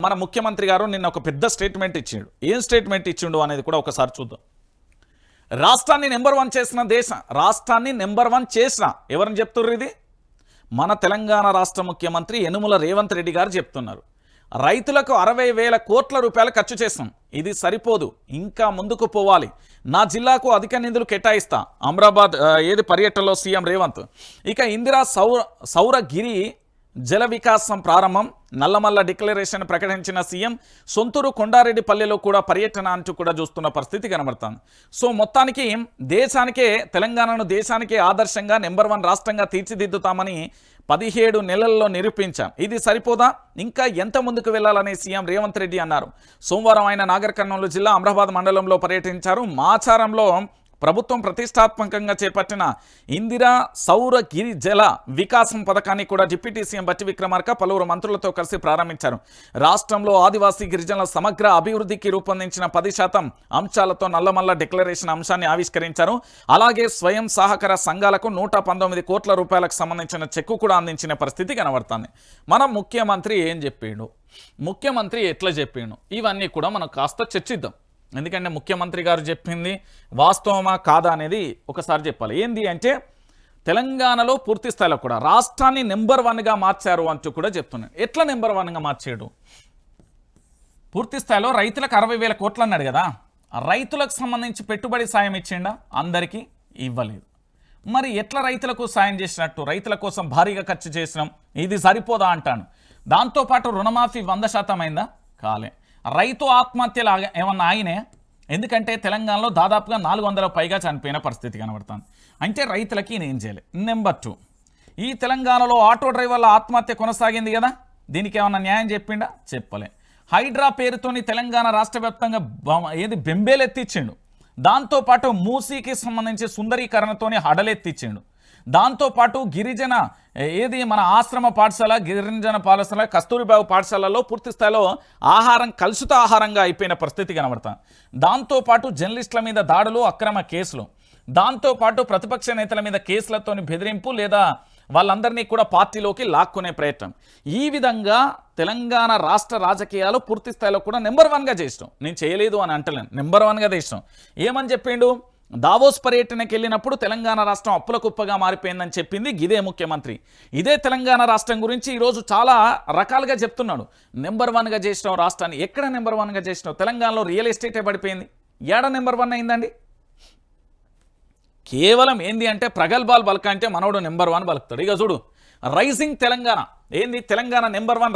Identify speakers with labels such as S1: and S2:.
S1: మన ముఖ్యమంత్రి గారు నిన్న ఒక పెద్ద స్టేట్మెంట్ ఇచ్చిండు. ఏం స్టేట్మెంట్ ఇచ్చిండు అనేది కూడా ఒకసారి చూద్దాం. రాష్ట్రాన్ని నెంబర్ 1 చేసిన రాష్ట్రాన్ని నెంబర్ 1 చేసిన ఎవరని చెప్తుర్రు? ఇది మన తెలంగాణ రాష్ట్ర ముఖ్యమంత్రి యనుమల రేవంత్ రెడ్డి గారు చెప్తున్నారు. రైతులకు 60,000 కోట్ల రూపాయలు ఖర్చు చేస్తాం, ఇది సరిపోదు, ఇంకా ముందుకు పోవాలి, నా జిల్లాకు అధిక నిధులు కేటాయిస్తా. అమరాబాద్ పర్యటనలో సీఎం రేవంత్. ఇక ఇందిరా సౌరగిరి జల వికాసం ప్రారంభం, నల్లమల్ల డిక్లరేషన్ ప్రకటించిన సీఎం. సొంతూరు కొండారెడ్డిపల్లెలో కూడా పర్యటన అంటూ కూడా చూస్తున్న పరిస్థితి కనబడుతుంది. సో మొత్తానికి తెలంగాణను దేశానికే ఆదర్శంగా నెంబర్ 1 రాష్ట్రంగా తీర్చిదిద్దుతామని 17 నెలల్లో నిరూపించాం. ఇది సరిపోదా, ఇంకా ఎంత ముందుకు వెళ్లాలని సీఎం రేవంత్ రెడ్డి అన్నారు. సోమవారం ఆయన నాగర్ కర్నూలు జిల్లా అమరాబాద్ మండలంలో పర్యటించారు. మాచారంలో ప్రభుత్వం ప్రతిష్టాత్మకంగా చేపట్టిన ఇందిరా సౌరగిరి జల వికాసం పథకాన్ని కూడా డిప్యూటీ సీఎం బట్టి విక్రమార్క పలువురు మంత్రులతో కలిసి ప్రారంభించారు. రాష్ట్రంలో ఆదివాసీ గిరిజనుల సమగ్ర అభివృద్ధికి రూపొందించిన 10% అంశాలతో నల్లమల్ల డిక్లరేషన్ అంశాన్ని ఆవిష్కరించారు. అలాగే స్వయం సహకార సంఘాలకు 119 కోట్ల రూపాయలకు సంబంధించిన చెక్కు కూడా అందించిన పరిస్థితి కనబడుతుంది. మన ముఖ్యమంత్రి ఏం చెప్పిండు, ముఖ్యమంత్రి ఎట్లా చెప్పిండు, ఇవన్నీ కూడా మనం కాస్త చర్చిద్దాం. ఎందుకంటే ముఖ్యమంత్రి గారు చెప్పింది వాస్తవమా కాదా అనేది ఒకసారి చెప్పాలి. ఏంది అంటే తెలంగాణలో పూర్తి స్థాయిలో కూడా రాష్ట్రాన్ని నెంబర్ 1గా మార్చారు అంటూ కూడా చెప్తున్నాను. ఎట్లా నెంబర్ 1గా మార్చాడు? పూర్తి స్థాయిలో రైతులకు 60,000 కోట్లు అన్నాడు కదా, రైతులకు సంబంధించి పెట్టుబడి సాయం ఇచ్చిండా? అందరికీ ఇవ్వలేదు. మరి ఎట్లా రైతులకు సాయం చేసినట్టు? రైతుల కోసం భారీగా ఖర్చు చేసినాం, ఇది సరిపోదా అంటాను. దాంతోపాటు రుణమాఫీ 100% అయిందా? కాలే. రైతు ఆత్మహత్యలు ఏమన్నా ఆయనే? ఎందుకంటే తెలంగాణలో దాదాపుగా 400 పైగా చనిపోయిన పరిస్థితి కనబడుతుంది. అంటే రైతులకి ఈయన ఏం చేయలే. నెంబర్ 2, ఈ తెలంగాణలో ఆటో డ్రైవర్ల ఆత్మహత్య కొనసాగింది కదా, దీనికి ఏమన్నా న్యాయం చెప్పిండా? చెప్పలే. హైడ్రా పేరుతోని తెలంగాణ రాష్ట్ర వ్యాప్తంగా బెంబేలెత్తిచ్చిండు. దాంతోపాటు మూసీకి సంబంధించి సుందరీకరణతోని హడలెత్తిచ్చిండు. దాంతోపాటు గిరిజన మన ఆశ్రమ పాఠశాల, గిరిజన పాఠశాల, కస్తూరిబాబు పాఠశాలలో పూర్తి స్థాయిలో ఆహారం కలుషిత ఆహారంగా అయిపోయిన పరిస్థితి కనబడుతుంది. దాంతోపాటు జర్నలిస్టుల మీద దాడులు, అక్రమ కేసులు, దాంతోపాటు ప్రతిపక్ష నేతల మీద కేసులతోని బెదిరింపు లేదా వాళ్ళందరినీ కూడా పార్టీలోకి లాక్కునే ప్రయత్నం. ఈ విధంగా తెలంగాణ రాష్ట్ర రాజకీయాలు పూర్తి స్థాయిలో కూడా నెంబర్ 1గా చేసినాం. నేను చేయలేదు అని అంటలేను, నెంబర్ 1గా చేసినాం. ఏమని చెప్పిండు? దావోస్ పర్యటనకి వెళ్ళినప్పుడు తెలంగాణ రాష్ట్రం అప్పుల కుప్పగా మారిపోయిందని చెప్పింది ఇదే ముఖ్యమంత్రి. ఇదే తెలంగాణ రాష్ట్రం గురించి ఈరోజు చాలా రకాలుగా చెప్తున్నాడు. నెంబర్ 1గా చేసినావు రాష్ట్రాన్ని. ఎక్కడ నెంబర్ 1గా చేసినావు? తెలంగాణలో రియల్ ఎస్టేటే పడిపోయింది, ఏడ నెంబర్ 1 అయిందండి? కేవలం ఏంది అంటే ప్రగల్భాలు బలక అంటే మనోడు నెంబర్ 1 బలుకుతాడు. ఇక చూడు, రైజింగ్ తెలంగాణ ఏంది, తెలంగాణ నెంబర్ 1